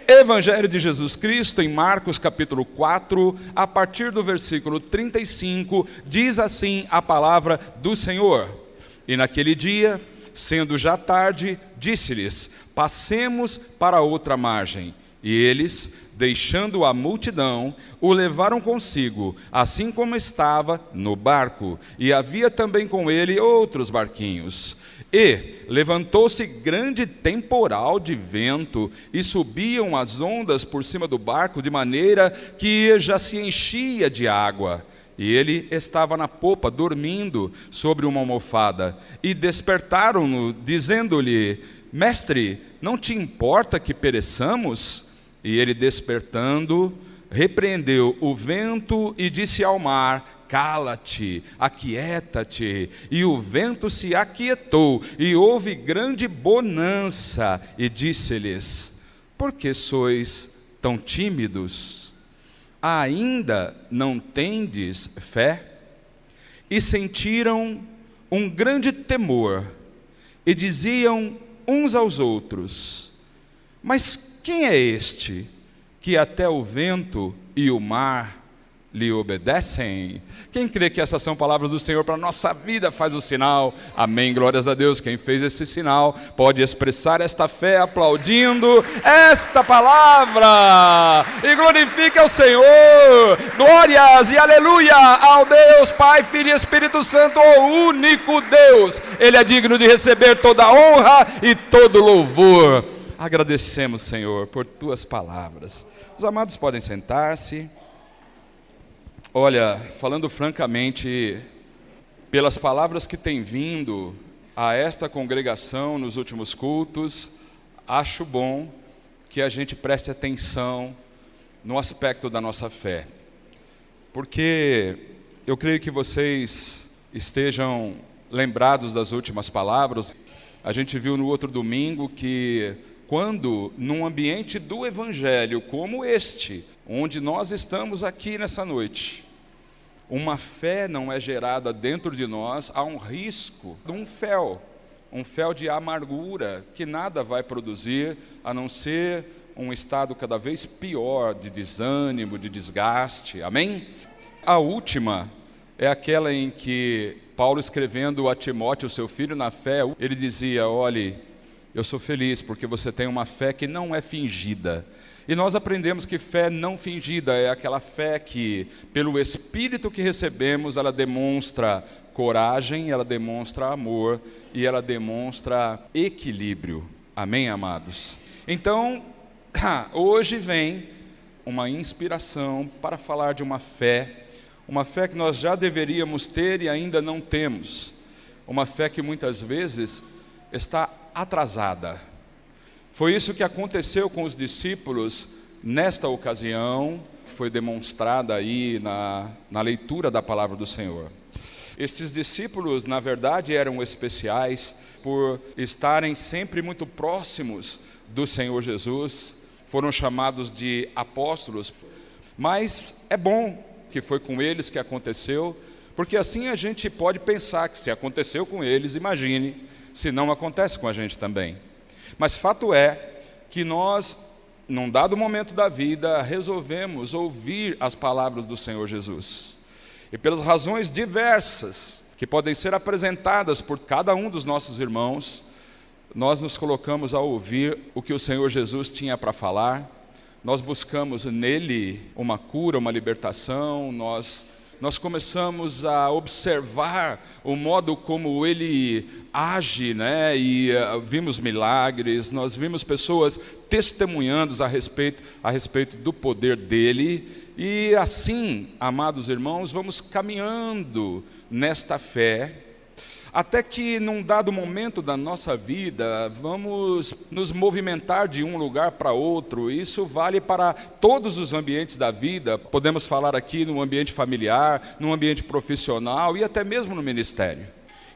Evangelho de Jesus Cristo, em Marcos capítulo 4, a partir do versículo 35, diz assim a palavra do Senhor: E naquele dia, sendo já tarde, disse-lhes: Passemos para outra margem. E eles, deixando a multidão, o levaram consigo, assim como estava no barco, e havia também com ele outros barquinhos. E levantou-se grande temporal de vento, e subiam as ondas por cima do barco, de maneira que já se enchia de água. E ele estava na popa, dormindo sobre uma almofada. E despertaram-no, dizendo-lhe: Mestre, não te importa que pereçamos? E ele, despertando, repreendeu o vento e disse ao mar: Cala-te, aquieta-te. E o vento se aquietou, e houve grande bonança. E disse-lhes: Por que sois tão tímidos? Ainda não tendes fé? E sentiram um grande temor, e diziam uns aos outros: Mas quem é este, que até o vento e o mar lhe obedecem? Quem crê que essas são palavras do Senhor para a nossa vida, faz o sinal. Amém, glórias a Deus. Quem fez esse sinal pode expressar esta fé aplaudindo esta palavra, e glorifique ao Senhor. Glórias e aleluia ao Deus Pai, Filho e Espírito Santo, o único Deus. Ele é digno de receber toda a honra e todo louvor. Agradecemos, Senhor, por tuas palavras. Os amados podem sentar-se. Olha, falando francamente, pelas palavras que têm vindo a esta congregação nos últimos cultos, acho bom que a gente preste atenção no aspecto da nossa fé, porque eu creio que vocês estejam lembrados das últimas palavras. A gente viu no outro domingo que quando num ambiente do Evangelho como este, onde nós estamos aqui nessa noite, uma fé não é gerada dentro de nós, há um risco de um fel de amargura, que nada vai produzir, a não ser um estado cada vez pior de desânimo, de desgaste, amém? A última é aquela em que Paulo, escrevendo a Timóteo, seu filho na fé, ele dizia: olhe, eu sou feliz porque você tem uma fé que não é fingida. E nós aprendemos que fé não fingida é aquela fé que, pelo Espírito que recebemos, ela demonstra coragem, ela demonstra amor e ela demonstra equilíbrio. Amém, amados? Então, hoje vem uma inspiração para falar de uma fé que nós já deveríamos ter e ainda não temos. Uma fé que muitas vezes está atrasada. Foi isso que aconteceu com os discípulos nesta ocasião, que foi demonstrada aí na leitura da palavra do Senhor. Esses discípulos, na verdade, eram especiais por estarem sempre muito próximos do Senhor Jesus, foram chamados de apóstolos, mas é bom que foi com eles que aconteceu, porque assim a gente pode pensar que se aconteceu com eles, imagine se não acontece com a gente também. Mas fato é que nós, num dado momento da vida, resolvemos ouvir as palavras do Senhor Jesus. E pelas razões diversas que podem ser apresentadas por cada um dos nossos irmãos, nós nos colocamos a ouvir o que o Senhor Jesus tinha para falar. Nós buscamos nele uma cura, uma libertação, nós começamos a observar o modo como ele age, né? E vimos milagres, nós vimos pessoas testemunhando a respeito do poder dele, e assim, amados irmãos, vamos caminhando nesta fé, até que num dado momento da nossa vida, vamos nos movimentar de um lugar para outro. Isso vale para todos os ambientes da vida. Podemos falar aqui no ambiente familiar, no ambiente profissional e até mesmo no ministério.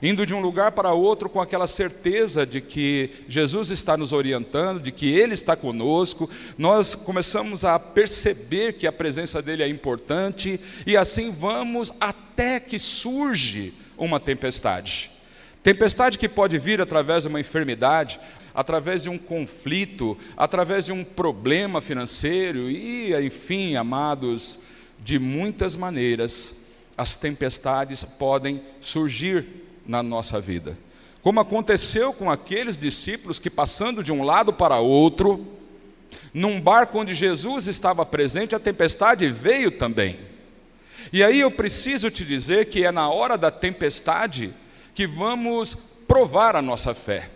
Indo de um lugar para outro com aquela certeza de que Jesus está nos orientando, de que Ele está conosco, nós começamos a perceber que a presença dEle é importante, e assim vamos até que surge uma tempestade. Tempestade que pode vir através de uma enfermidade. através de um conflito, através de um problema financeiro e, enfim, amados, de muitas maneiras, as tempestades podem surgir na nossa vida. Como aconteceu com aqueles discípulos que, passando de um lado para outro, num barco onde Jesus estava presente, a tempestade veio também. E aí eu preciso te dizer que é na hora da tempestade que vamos provar a nossa fé.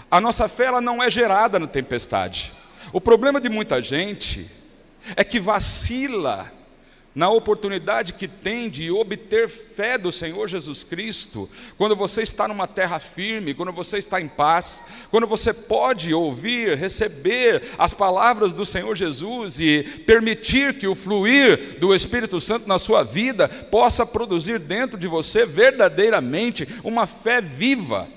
A nossa fé, ela não é gerada na tempestade. O problema de muita gente é que vacila na oportunidade que tem de obter fé do Senhor Jesus Cristo, quando você está numa terra firme, quando você está em paz, quando você pode ouvir, receber as palavras do Senhor Jesus e permitir que o fluir do Espírito Santo na sua vida possa produzir dentro de você verdadeiramente uma fé viva.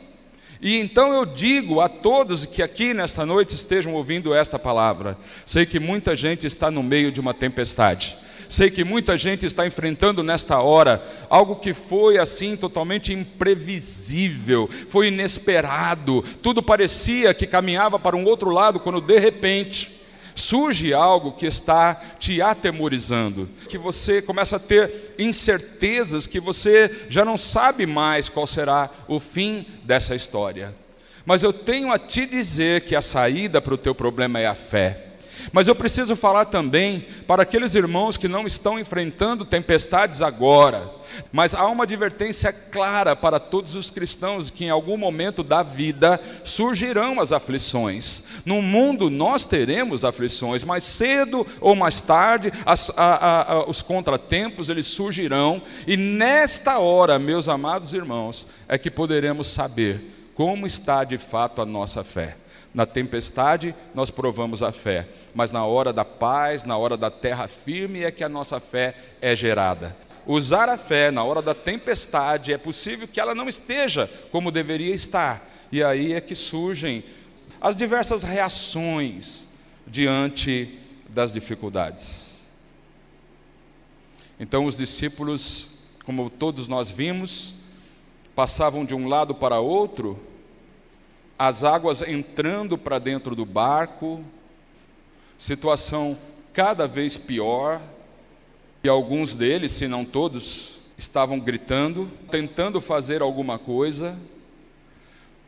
E então eu digo a todos que aqui nesta noite estejam ouvindo esta palavra, sei que muita gente está no meio de uma tempestade. Sei que muita gente está enfrentando nesta hora algo que foi assim totalmente imprevisível, foi inesperado, tudo parecia que caminhava para um outro lado, quando de repente surge algo que está te atemorizando, que você começa a ter incertezas, que você já não sabe mais qual será o fim dessa história. Mas eu tenho a te dizer que a saída para o teu problema é a fé. Mas eu preciso falar também para aqueles irmãos que não estão enfrentando tempestades agora, mas há uma advertência clara para todos os cristãos que em algum momento da vida surgirão as aflições. No mundo nós teremos aflições, mais cedo ou mais tarde os contratempos eles surgirão, e nesta hora, meus amados irmãos, é que poderemos saber como está de fato a nossa fé. Na tempestade nós provamos a fé, mas na hora da paz, na hora da terra firme é que a nossa fé é gerada. Usar a fé na hora da tempestade, é possível que ela não esteja como deveria estar, e aí é que surgem as diversas reações diante das dificuldades. Então os discípulos, como todos nós vimos, passavam de um lado para outro, as águas entrando para dentro do barco, situação cada vez pior, e alguns deles, se não todos, estavam gritando, tentando fazer alguma coisa,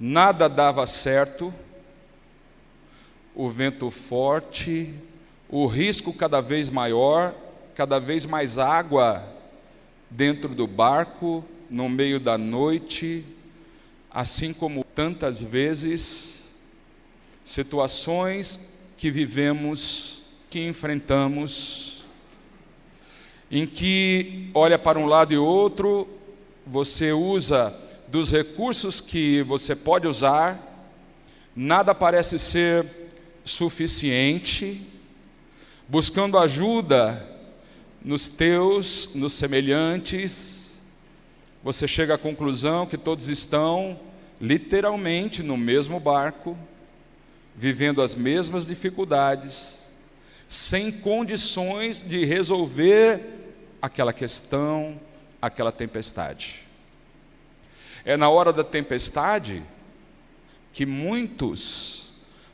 nada dava certo, o vento forte, o risco cada vez maior, cada vez mais água dentro do barco, no meio da noite, assim como tantas vezes, situações que vivemos, que enfrentamos, em que olha para um lado e outro, você usa dos recursos que você pode usar, nada parece ser suficiente, buscando ajuda nos teus, nos semelhantes, você chega à conclusão que todos estão literalmente no mesmo barco, vivendo as mesmas dificuldades, sem condições de resolver aquela questão, aquela tempestade. É na hora da tempestade que muitos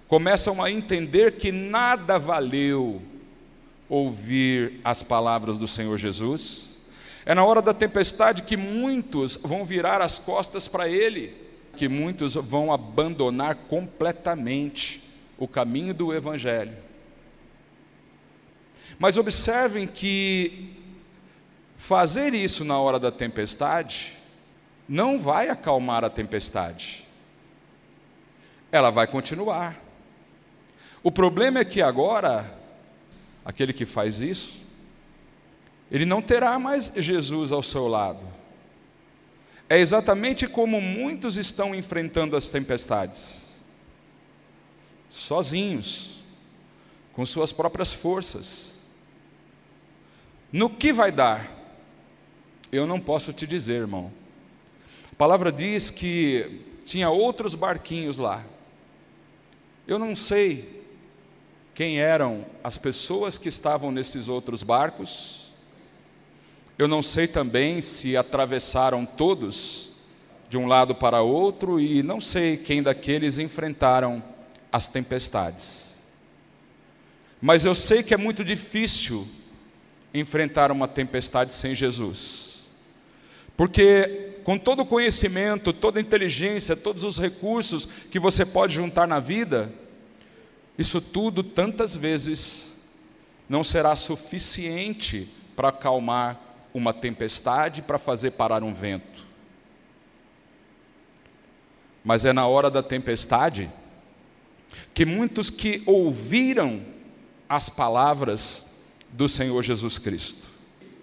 começam a entender que nada valeu ouvir as palavras do Senhor Jesus. É na hora da tempestade que muitos vão virar as costas para Ele, que muitos vão abandonar completamente o caminho do Evangelho. Mas observem que fazer isso na hora da tempestade não vai acalmar a tempestade. Ela vai continuar. O problema é que agora, aquele que faz isso, ele não terá mais Jesus ao seu lado. É exatamente como muitos estão enfrentando as tempestades, sozinhos, com suas próprias forças. No que vai dar? Eu não posso te dizer, irmão. A palavra diz que tinha outros barquinhos lá. Eu não sei quem eram as pessoas que estavam nesses outros barcos. Eu não sei também se atravessaram todos de um lado para outro e não sei quem daqueles enfrentaram as tempestades. Mas eu sei que é muito difícil enfrentar uma tempestade sem Jesus. Porque com todo o conhecimento, toda a inteligência, todos os recursos que você pode juntar na vida, isso tudo tantas vezes não será suficiente para acalmar uma tempestade, para fazer parar um vento. Mas é na hora da tempestade que muitos que ouviram as palavras do Senhor Jesus Cristo,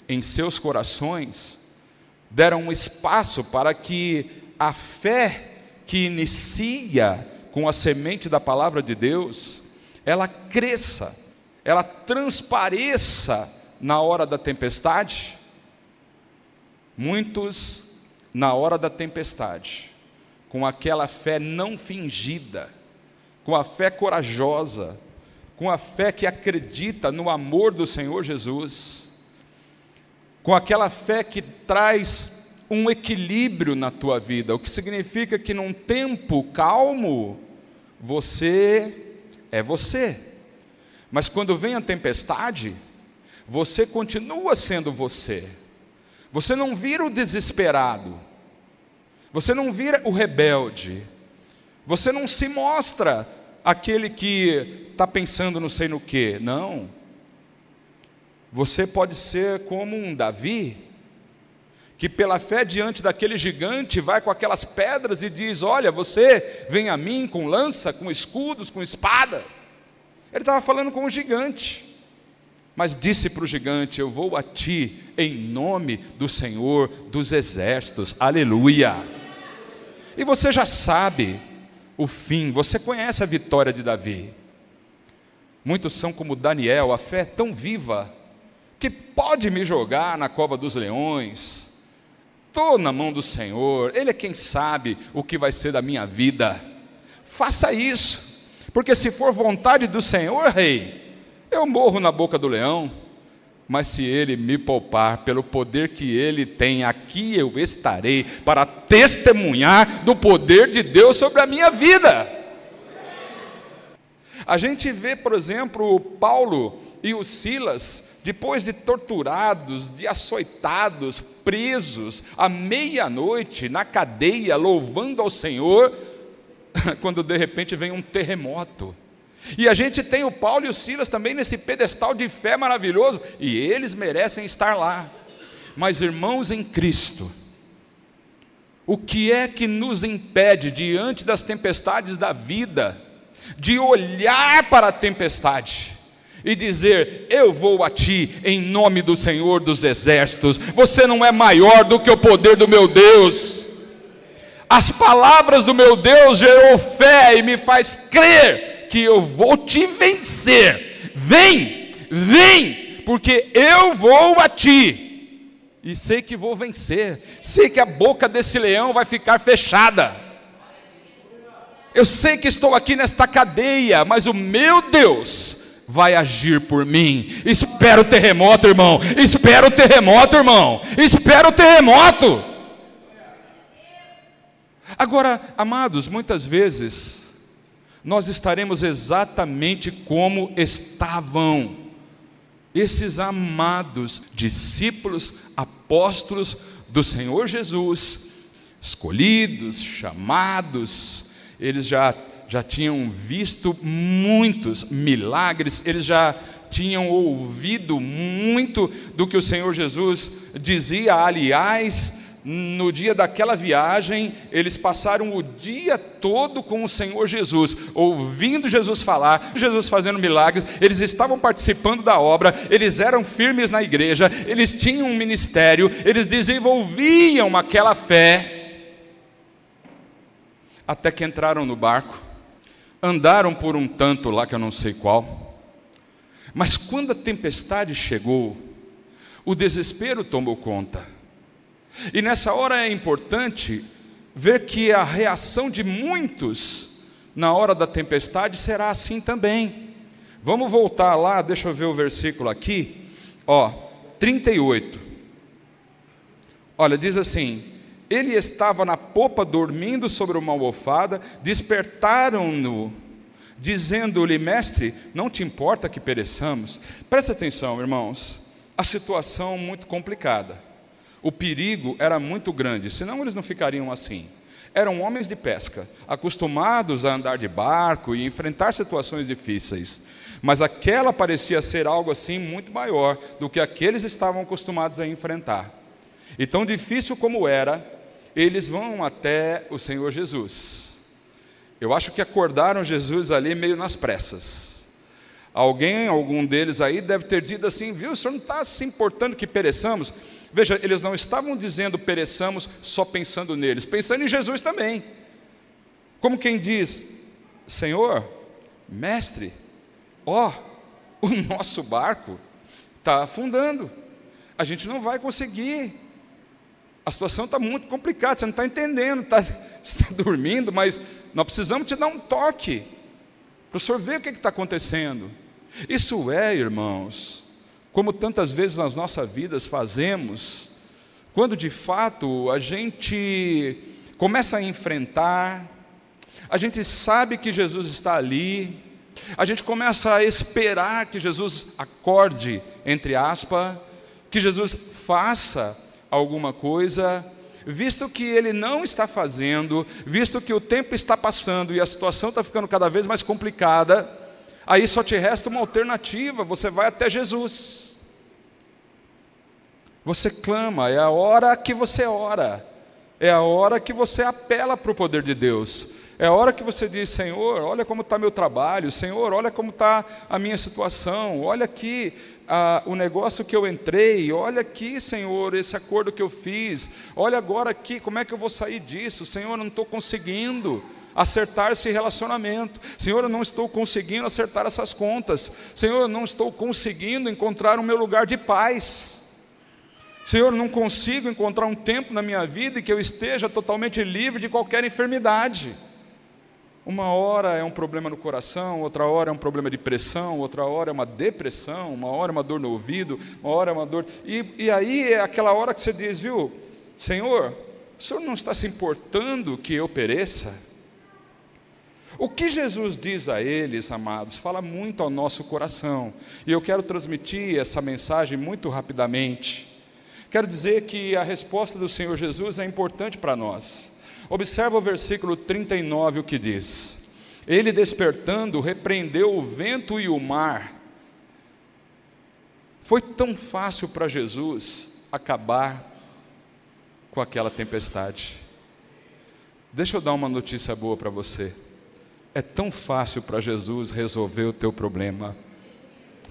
em seus corações, deram um espaço para que a fé que inicia com a semente da palavra de Deus, ela cresça, ela transpareça na hora da tempestade. Muitos, na hora da tempestade, com aquela fé não fingida, com a fé corajosa, com a fé que acredita no amor do Senhor Jesus, com aquela fé que traz um equilíbrio na tua vida, o que significa que num tempo calmo, você é você, mas quando vem a tempestade, você continua sendo você. Você não vira o desesperado, você não vira o rebelde, você não se mostra aquele que está pensando não sei no quê, não. Você pode ser como um Davi, que pela fé diante daquele gigante vai com aquelas pedras e diz: olha, você vem a mim com lança, com escudos, com espada. Ele estava falando com o gigante, mas disse para o gigante: eu vou a ti em nome do Senhor dos exércitos, aleluia. E você já sabe o fim, você conhece a vitória de Davi. Muitos são como Daniel, a fé é tão viva, que pode me jogar na cova dos leões, estou na mão do Senhor, Ele é quem sabe o que vai ser da minha vida. Faça isso, porque se for vontade do Senhor, rei, eu morro na boca do leão, mas se Ele me poupar, pelo poder que Ele tem, aqui eu estarei, para testemunhar do poder de Deus sobre a minha vida. A gente vê, por exemplo, o Paulo e o Silas, depois de torturados, de açoitados, presos, à meia-noite, na cadeia, louvando ao Senhor, quando de repente vem um terremoto. E a gente tem o Paulo e o Silas também nesse pedestal de fé maravilhoso, e eles merecem estar lá. Mas irmãos em Cristo, o que é que nos impede, diante das tempestades da vida, de olhar para a tempestade e dizer: eu vou a ti em nome do Senhor dos exércitos, você não é maior do que o poder do meu Deus. As palavras do meu Deus gerou fé e me faz crer que eu vou te vencer. Vem, vem, porque eu vou a ti, e sei que vou vencer, sei que a boca desse leão vai ficar fechada. Eu sei que estou aqui nesta cadeia, mas o meu Deus vai agir por mim. Espera o terremoto, irmão, espera o terremoto, irmão, espera o terremoto. Agora, amados, muitas vezes nós estaremos exatamente como estavam esses amados discípulos, apóstolos do Senhor Jesus, escolhidos, chamados. Eles já tinham visto muitos milagres, eles já tinham ouvido muito do que o Senhor Jesus dizia. Aliás, no dia daquela viagem, eles passaram o dia todo com o Senhor Jesus, ouvindo Jesus falar, Jesus fazendo milagres. Eles estavam participando da obra, eles eram firmes na igreja, eles tinham um ministério, eles desenvolviam aquela fé, até que entraram no barco, andaram por um tanto lá que eu não sei qual, mas quando a tempestade chegou, o desespero tomou conta. E nessa hora é importante ver que a reação de muitos na hora da tempestade será assim também. Vamos voltar lá, deixa eu ver o versículo aqui, 38. Olha, diz assim: Ele estava na popa dormindo sobre uma almofada, despertaram-no, dizendo-lhe: mestre, não te importa que pereçamos? Presta atenção, irmãos, a situação muito complicada, o perigo era muito grande, senão eles não ficariam assim. Eram homens de pesca, acostumados a andar de barco e enfrentar situações difíceis, mas aquela parecia ser algo assim muito maior do que aqueles estavam acostumados a enfrentar. E tão difícil como era, eles vão até o Senhor Jesus. Eu acho que acordaram Jesus ali meio nas pressas. Algum deles aí deve ter dito assim: viu, o senhor não está se importando que pereçamos? Veja, eles não estavam dizendo pereçamos só pensando neles, pensando em Jesus também. Como quem diz: Senhor, mestre, o nosso barco está afundando, a gente não vai conseguir, a situação está muito complicada, você não está entendendo, você está dormindo, mas nós precisamos te dar um toque, para o senhor ver o que está acontecendo. Isso é, irmãos, como tantas vezes nas nossas vidas fazemos, quando de fato a gente começa a enfrentar, a gente sabe que Jesus está ali, a gente começa a esperar que Jesus acorde, entre aspas, que Jesus faça alguma coisa, visto que Ele não está fazendo, visto que o tempo está passando e a situação está ficando cada vez mais complicada, aí só te resta uma alternativa: você vai até Jesus. Você clama, é a hora que você ora, é a hora que você apela para o poder de Deus, é a hora que você diz: Senhor, olha como está meu trabalho, Senhor, olha como está a minha situação, olha aqui o negócio que eu entrei, olha aqui, Senhor, esse acordo que eu fiz, olha agora aqui, como é que eu vou sair disso? Senhor, eu não estou conseguindo acertar esse relacionamento, Senhor, eu não estou conseguindo acertar essas contas, Senhor, eu não estou conseguindo encontrar o meu lugar de paz, Senhor, eu não consigo encontrar um tempo na minha vida em que eu esteja totalmente livre de qualquer enfermidade. Uma hora é um problema no coração, outra hora é um problema de pressão, outra hora é uma depressão, uma hora é uma dor no ouvido, uma hora é uma dor... E aí é aquela hora que você diz: viu, Senhor, o Senhor não está se importando que eu pereça? O que Jesus diz a eles, amados, fala muito ao nosso coração. E eu quero transmitir essa mensagem muito rapidamente. Quero dizer que a resposta do Senhor Jesus é importante para nós. Observa o versículo 39, o que diz: Ele, despertando, repreendeu o vento e o mar. Foi tão fácil para Jesus acabar com aquela tempestade. Deixa eu dar uma notícia boa para você. É tão fácil para Jesus resolver o teu problema.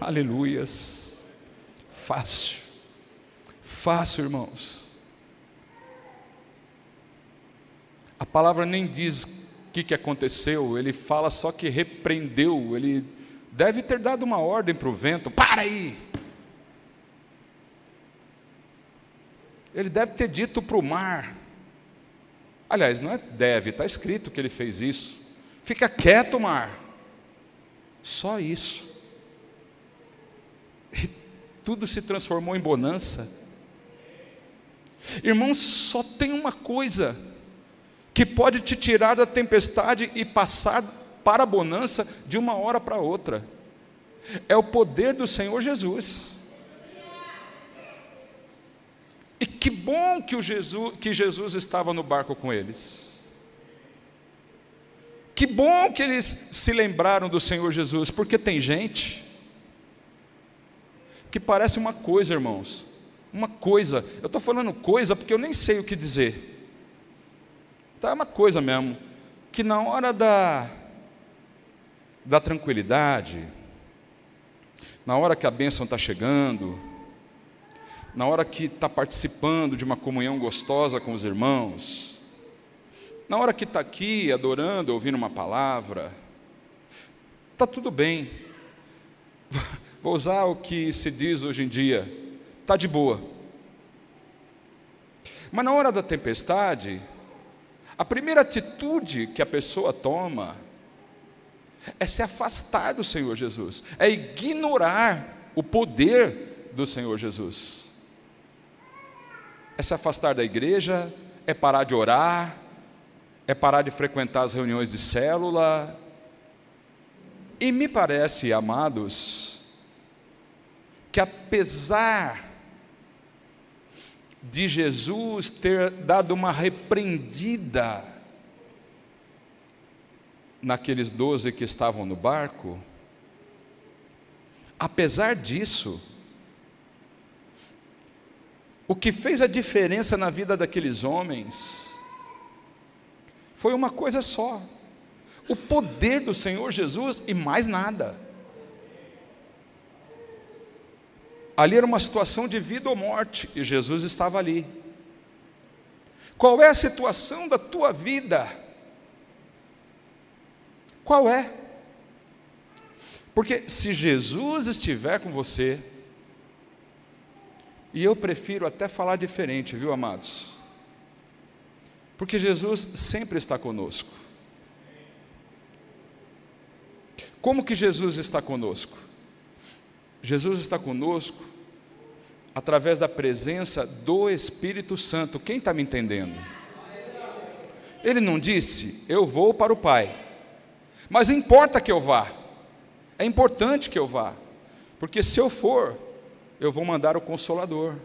Aleluias. Fácil. Fácil, irmãos. A palavra nem diz o que aconteceu, ele fala só que repreendeu, ele deve ter dado uma ordem para o vento: para aí! Ele deve ter dito para o mar, aliás, não é deve, está escrito que ele fez isso: fica quieto, mar. Só isso. E tudo se transformou em bonança. Irmãos, só tem uma coisa que pode te tirar da tempestade e passar para a bonança de uma hora para outra: é o poder do Senhor Jesus. E que bom que Jesus estava no barco com eles. Que bom que eles se lembraram do Senhor Jesus, porque tem gente que parece uma coisa, irmãos, uma coisa, eu estou falando coisa porque eu nem sei o que dizer. É uma coisa mesmo, que na hora da tranquilidade, na hora que a bênção está chegando, na hora que está participando de uma comunhão gostosa com os irmãos, na hora que está aqui adorando, ouvindo uma palavra, está tudo bem. Vou usar o que se diz hoje em dia: está de boa. Mas na hora da tempestade, a primeira atitude que a pessoa toma é se afastar do Senhor Jesus, é ignorar o poder do Senhor Jesus, é se afastar da igreja, é parar de orar, é parar de frequentar as reuniões de célula. E me parece, amados, que apesar de Jesus ter dado uma repreendida naqueles 12 que estavam no barco, apesar disso, o que fez a diferença na vida daqueles homens foi uma coisa só: o poder do Senhor Jesus e mais nada. Ali era uma situação de vida ou morte e Jesus estava ali. Qual é a situação da tua vida? Qual é? Porque se Jesus estiver com você, e eu prefiro até falar diferente, viu, amados? Porque Jesus sempre está conosco. Como que Jesus está conosco? Jesus está conosco através da presença do Espírito Santo. Quem está me entendendo? Ele não disse, eu vou para o Pai, mas importa que eu vá, é importante que eu vá, porque se eu for, eu vou mandar o Consolador.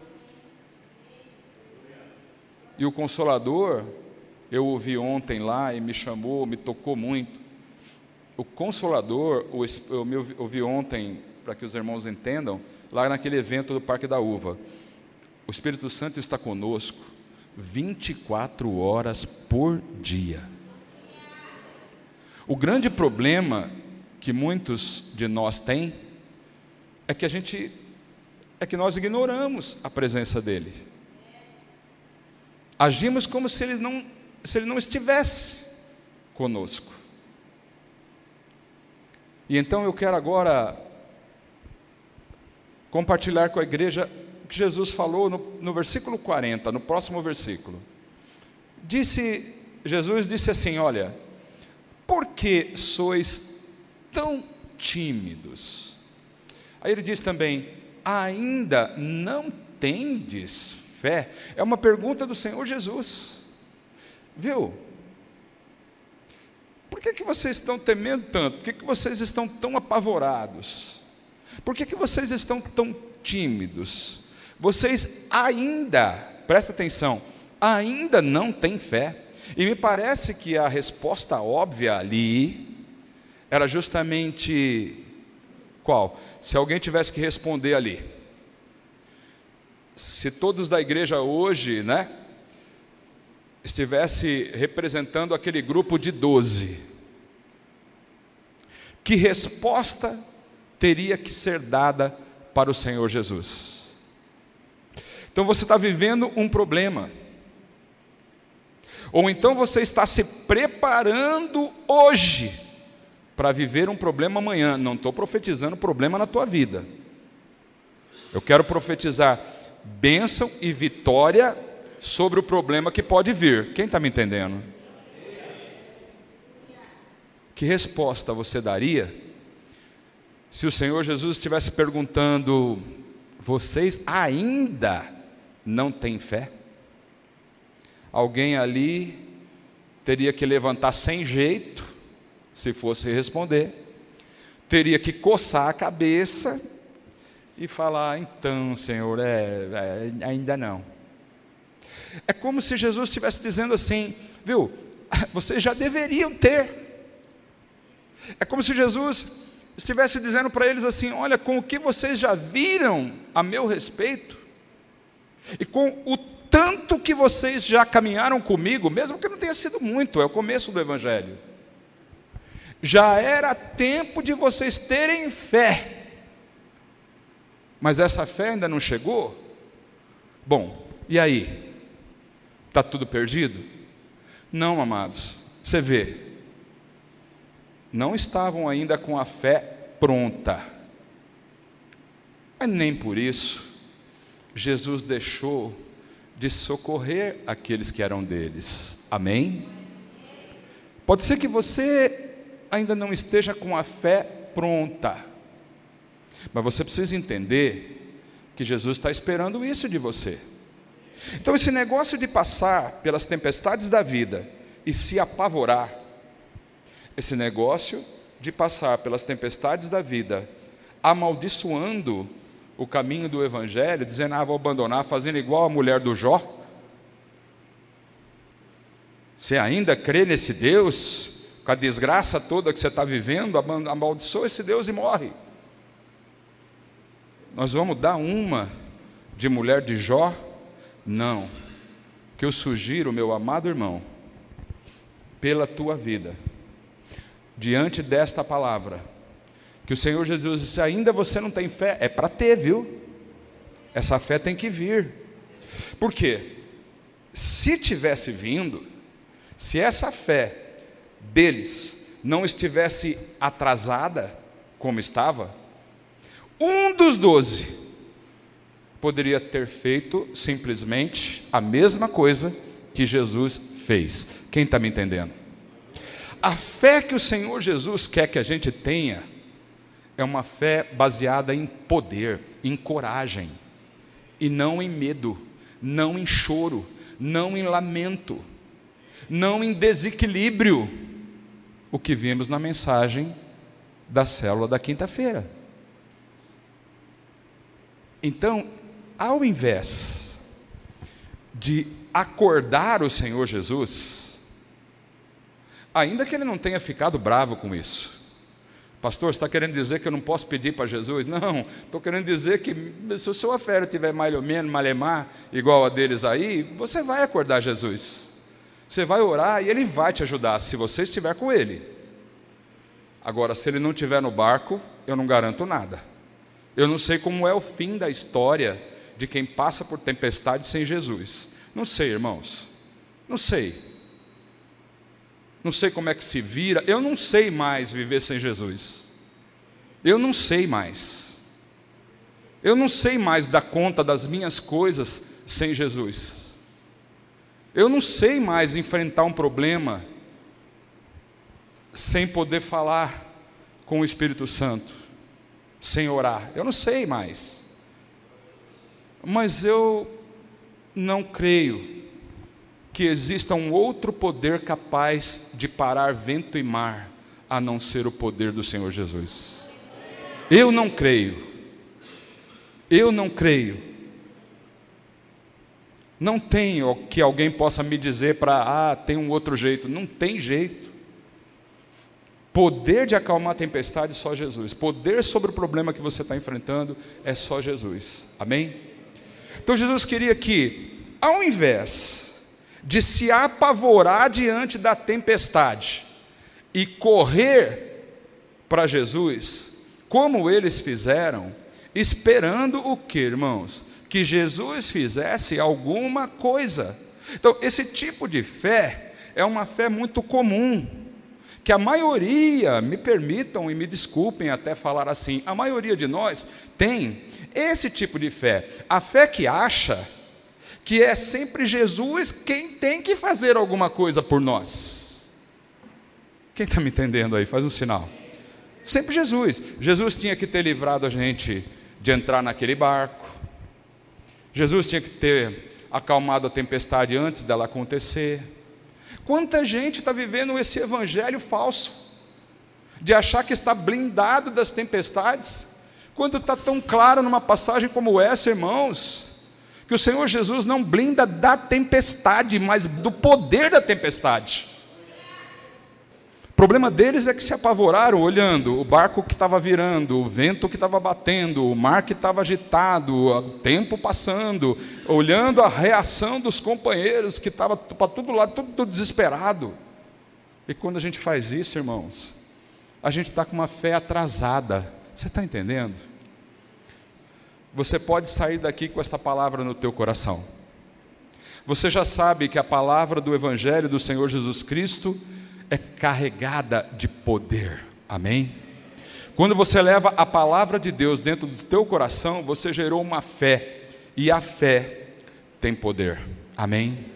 E o Consolador, eu ouvi ontem lá e me chamou, me tocou muito. O Consolador, eu ouvi ontem, para que os irmãos entendam, lá naquele evento do Parque da Uva. O Espírito Santo está conosco 24 horas por dia. O grande problema que muitos de nós têm é que nós ignoramos a presença dele. Agimos como se ele não estivesse conosco. E então eu quero agora compartilhar com a igreja o que Jesus falou no versículo 40, no próximo versículo. Jesus disse assim, olha, por que sois tão tímidos? Aí ele diz também, ainda não tendes fé? É uma pergunta do Senhor Jesus, viu? Por que vocês estão temendo tanto? Por que vocês estão tão apavorados? Por que vocês estão tão tímidos? Vocês ainda, presta atenção, ainda não têm fé? E me parece que a resposta óbvia ali era justamente qual? Se alguém tivesse que responder ali, se todos da igreja hoje, estivesse representando aquele grupo de 12, que resposta teria que ser dada para o Senhor Jesus? Então você está vivendo um problema, ou então você está se preparando hoje para viver um problema amanhã. Não estou profetizando problema na tua vida, eu quero profetizar bênção e vitória sobre o problema que pode vir. Quem está me entendendo? Que resposta você daria se o Senhor Jesus estivesse perguntando, vocês ainda não têm fé? Alguém ali teria que levantar sem jeito, se fosse responder, teria que coçar a cabeça e falar, então, Senhor, ainda não. É como se Jesus estivesse dizendo assim, viu, vocês já deveriam ter. É como se Jesus estivesse dizendo para eles assim, olha, com o que vocês já viram a meu respeito, e com o tanto que vocês já caminharam comigo, mesmo que não tenha sido muito, é o começo do Evangelho, já era tempo de vocês terem fé, mas essa fé ainda não chegou? Bom, e aí? Está tudo perdido? Não, amados, você vê, não estavam ainda com a fé pronta, mas nem por isso Jesus deixou de socorrer aqueles que eram deles. Amém? Pode ser que você ainda não esteja com a fé pronta, mas você precisa entender que Jesus está esperando isso de você. Então esse negócio de passar pelas tempestades da vida e se apavorar, esse negócio de passar pelas tempestades da vida, amaldiçoando o caminho do Evangelho, dizendo, vou abandonar, fazendo igual a mulher do Jó. Você ainda crê nesse Deus? Com a desgraça toda que você está vivendo, amaldiçoa esse Deus e morre. Nós vamos dar uma de mulher de Jó? Não. Que eu sugiro, meu amado irmão, pela tua vida, diante desta palavra, que o Senhor Jesus disse, ainda você não tem fé? É para ter, viu? Essa fé tem que vir. Por quê? Se tivesse vindo, se essa fé deles não estivesse atrasada, como estava, um dos 12 poderia ter feito simplesmente a mesma coisa que Jesus fez. Quem está me entendendo? A fé que o Senhor Jesus quer que a gente tenha é uma fé baseada em poder, em coragem, e não em medo, não em choro, não em lamento, não em desequilíbrio, o que vimos na mensagem da célula da quinta-feira. Então, ao invés de acordar o Senhor Jesus, ainda que ele não tenha ficado bravo com isso, pastor, você está querendo dizer que eu não posso pedir para Jesus? Não, estou querendo dizer que se o seu fé tiver mais ou menos, malemar, igual a deles aí, você vai acordar Jesus, você vai orar e ele vai te ajudar, se você estiver com ele. Agora, se ele não estiver no barco, eu não garanto nada. Eu não sei como é o fim da história de quem passa por tempestade sem Jesus. Não sei, irmãos, não sei. Não sei como é que se vira, eu não sei mais viver sem Jesus. Eu não sei mais. Eu não sei mais dar conta das minhas coisas sem Jesus. Eu não sei mais enfrentar um problema sem poder falar com o Espírito Santo, sem orar. Eu não sei mais. Mas eu não creio que exista um outro poder capaz de parar vento e mar, a não ser o poder do Senhor Jesus. Eu não creio. Eu não creio. Não tenho que alguém possa me dizer tem um outro jeito. Não tem jeito. Poder de acalmar a tempestade, só Jesus. Poder sobre o problema que você está enfrentando, é só Jesus. Amém? Então Jesus queria que, ao invés de se apavorar diante da tempestade e correr para Jesus, como eles fizeram, esperando o que, irmãos? Que Jesus fizesse alguma coisa. Então, esse tipo de fé é uma fé muito comum, que a maioria, me permitam e me desculpem até falar assim, a maioria de nós tem esse tipo de fé, a fé que acha que é sempre Jesus quem tem que fazer alguma coisa por nós. Quem está me entendendo aí? Faz um sinal. Sempre Jesus. Jesus tinha que ter livrado a gente de entrar naquele barco. Jesus tinha que ter acalmado a tempestade antes dela acontecer. Quanta gente está vivendo esse evangelho falso, de achar que está blindado das tempestades, quando está tão claro numa passagem como essa, irmãos, que o Senhor Jesus não blinda da tempestade, mas do poder da tempestade. O problema deles é que se apavoraram olhando o barco que estava virando, o vento que estava batendo, o mar que estava agitado, o tempo passando, olhando a reação dos companheiros que estavam para todo lado, tudo desesperado. E quando a gente faz isso, irmãos, a gente está com uma fé atrasada. Você está entendendo? Você pode sair daqui com essa palavra no teu coração. Você já sabe que a palavra do Evangelho do Senhor Jesus Cristo é carregada de poder, amém? Quando você leva a palavra de Deus dentro do teu coração, você gerou uma fé, e a fé tem poder, amém?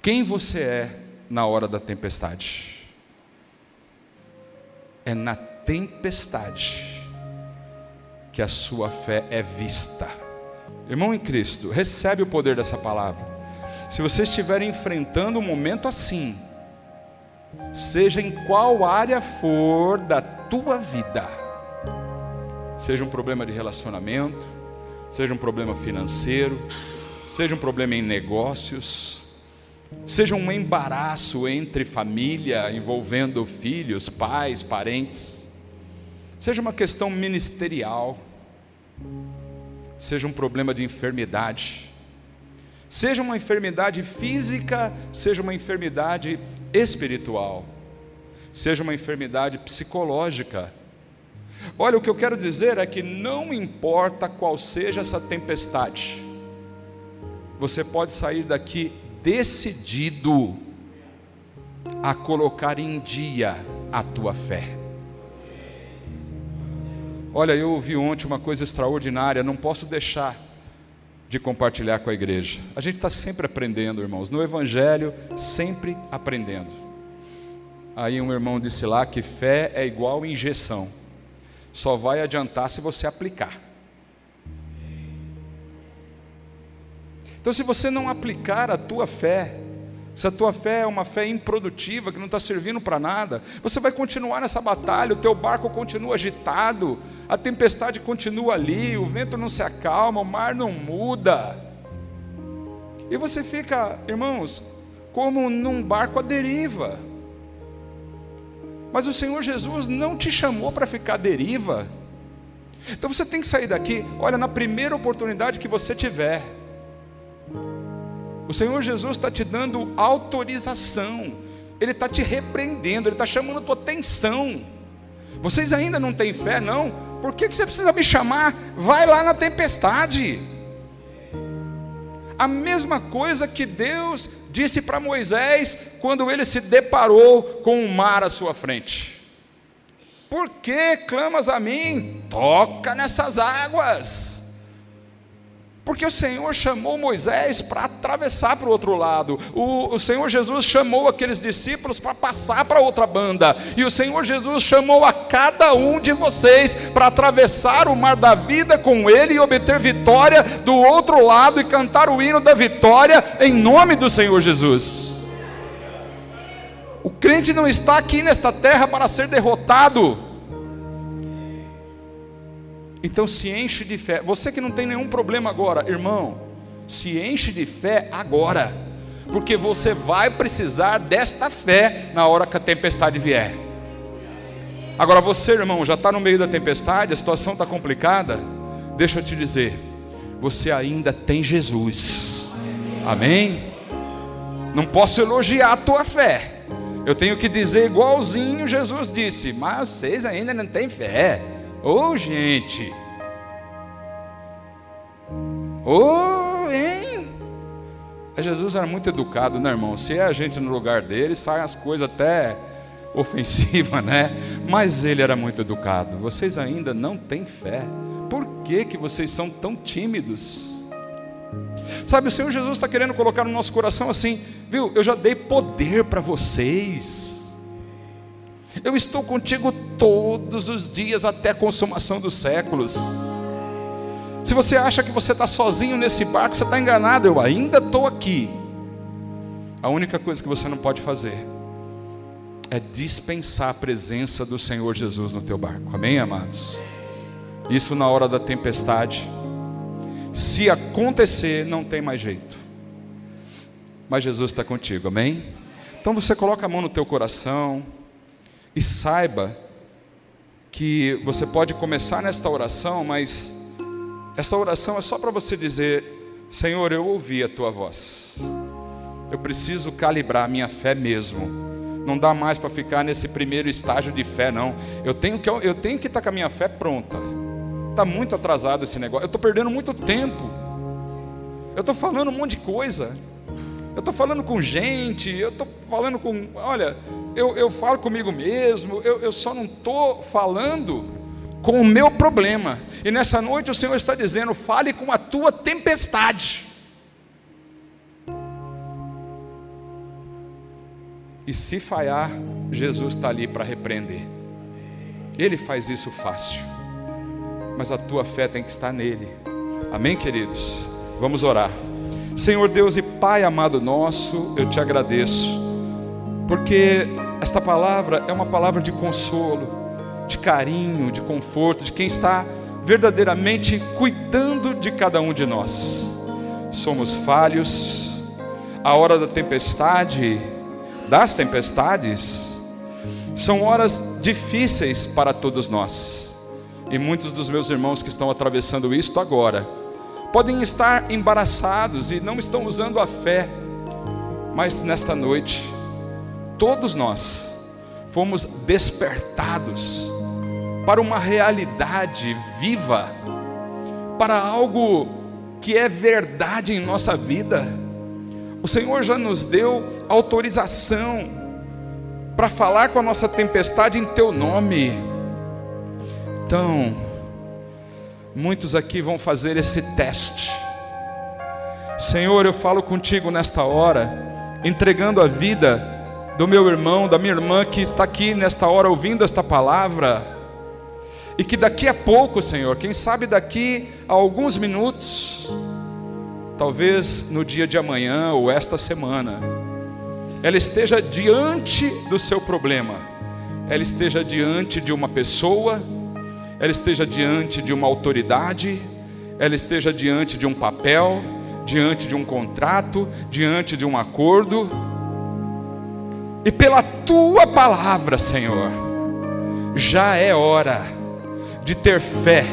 Quem você é na hora da tempestade? É na tempestade que a sua fé é vista, Irmão em Cristo, recebe o poder dessa palavra. Se você estiver enfrentando um momento assim, seja em qual área for da tua vida, seja um problema de relacionamento, seja um problema financeiro, seja um problema em negócios, seja um embaraço entre família, envolvendo filhos, pais, parentes, seja uma questão ministerial, seja um problema de enfermidade, seja uma enfermidade física, seja uma enfermidade espiritual, seja uma enfermidade psicológica. Olha, o que eu quero dizer é que não importa qual seja essa tempestade, você pode sair daqui decidido a colocar em dia a tua fé. Olha, eu ouvi ontem uma coisa extraordinária, não posso deixar de compartilhar com a igreja. A gente está sempre aprendendo, irmãos, no Evangelho, sempre aprendendo. Aí um irmão disse lá que fé é igual injeção, só vai adiantar se você aplicar. Então, se você não aplicar a tua fé, se a tua fé é uma fé improdutiva, que não está servindo para nada, você vai continuar nessa batalha, o teu barco continua agitado, a tempestade continua ali, o vento não se acalma, o mar não muda, e você fica, irmãos, como num barco à deriva. Mas o Senhor Jesus não te chamou para ficar à deriva. Então você tem que sair daqui, olha, na primeira oportunidade que você tiver, o Senhor Jesus está te dando autorização, Ele está te repreendendo, Ele está chamando a tua atenção. Vocês ainda não têm fé, não? Por que você precisa me chamar? Vai lá na tempestade. A mesma coisa que Deus disse para Moisés, quando ele se deparou com o mar à sua frente: por que clamas a mim? Toca nessas águas. Porque o Senhor chamou Moisés para atravessar para o outro lado, o Senhor Jesus chamou aqueles discípulos para passar para outra banda, e o Senhor Jesus chamou a cada um de vocês para atravessar o mar da vida com Ele e obter vitória do outro lado e cantar o hino da vitória em nome do Senhor Jesus. O crente não está aqui nesta terra para ser derrotado. Então se enche de fé. Você que não tem nenhum problema agora, irmão, se enche de fé agora, porque você vai precisar desta fé na hora que a tempestade vier. Agora você, irmão, já está no meio da tempestade, a situação está complicada. Deixa eu te dizer, você ainda tem Jesus. Amém? Não posso elogiar a tua fé, eu tenho que dizer igualzinho Jesus disse: mas vocês ainda não têm fé. Gente, hein? Jesus era muito educado, né, irmão? Se é a gente no lugar dele, saem as coisas até ofensivas, né? Mas ele era muito educado. Vocês ainda não têm fé. Por que vocês são tão tímidos? Sabe, o Senhor Jesus está querendo colocar no nosso coração assim, viu? Eu já dei poder para vocês. Eu estou contigo todos os dias até a consumação dos séculos. Se você acha que você está sozinho nesse barco, você está enganado. Eu ainda estou aqui. A única coisa que você não pode fazer é dispensar a presença do Senhor Jesus no teu barco. Amém, amados? Isso na hora da tempestade, se acontecer, não tem mais jeito. Mas Jesus está contigo, amém? Então você coloca a mão no teu coração e saiba que você pode começar nesta oração, mas essa oração é só para você dizer: Senhor, eu ouvi a tua voz, eu preciso calibrar a minha fé mesmo. Não dá mais para ficar nesse primeiro estágio de fé, não. Eu tenho que estar com a minha fé pronta. Está muito atrasado esse negócio, eu estou perdendo muito tempo, eu estou falando um monte de coisa, eu estou falando com gente, eu estou falando com, olha, eu falo comigo mesmo, eu só não estou falando com o meu problema. E nessa noite o Senhor está dizendo: fale com a tua tempestade. E se falhar, Jesus está ali para repreender. Ele faz isso fácil, mas a tua fé tem que estar nele. Amém, queridos? Vamos orar. Senhor Deus e Pai amado nosso, eu te agradeço, porque esta palavra é uma palavra de consolo, de carinho, de conforto, de quem está verdadeiramente cuidando de cada um de nós. Somos falhos, a hora da tempestade, das tempestades, são horas difíceis para todos nós, e muitos dos meus irmãos que estão atravessando isto agora, podem estar embaraçados e não estão usando a fé, mas nesta noite, todos nós fomos despertados para uma realidade viva, para algo que é verdade em nossa vida. O Senhor já nos deu autorização para falar com a nossa tempestade em Teu nome. Então, muitos aqui vão fazer esse teste. Senhor, eu falo contigo nesta hora, entregando a vida do meu irmão, da minha irmã que está aqui nesta hora ouvindo esta palavra, e que daqui a pouco, Senhor, quem sabe daqui a alguns minutos, talvez no dia de amanhã ou esta semana, ela esteja diante do seu problema, ela esteja diante de uma pessoa, ela esteja diante de uma autoridade, ela esteja diante de um papel, diante de um contrato, diante de um acordo, e pela Tua palavra, Senhor, já é hora de ter fé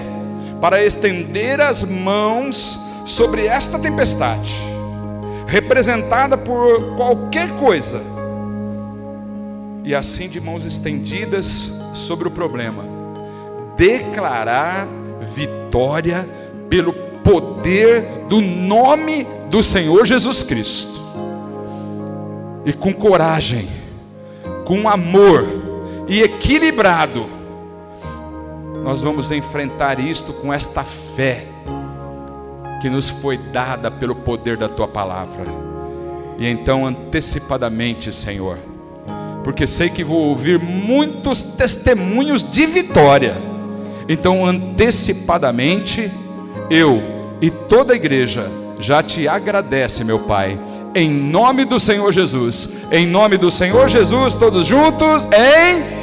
para estender as mãos sobre esta tempestade, representada por qualquer coisa, e assim de mãos estendidas sobre o problema, declarar vitória pelo poder do nome do Senhor Jesus Cristo, e com coragem, com amor e equilibrado, nós vamos enfrentar isto com esta fé que nos foi dada pelo poder da Tua palavra. E então antecipadamente, Senhor, porque sei que vou ouvir muitos testemunhos de vitória, então antecipadamente eu e toda a igreja já Te agradece, meu Pai, em nome do Senhor Jesus, em nome do Senhor Jesus, todos juntos, em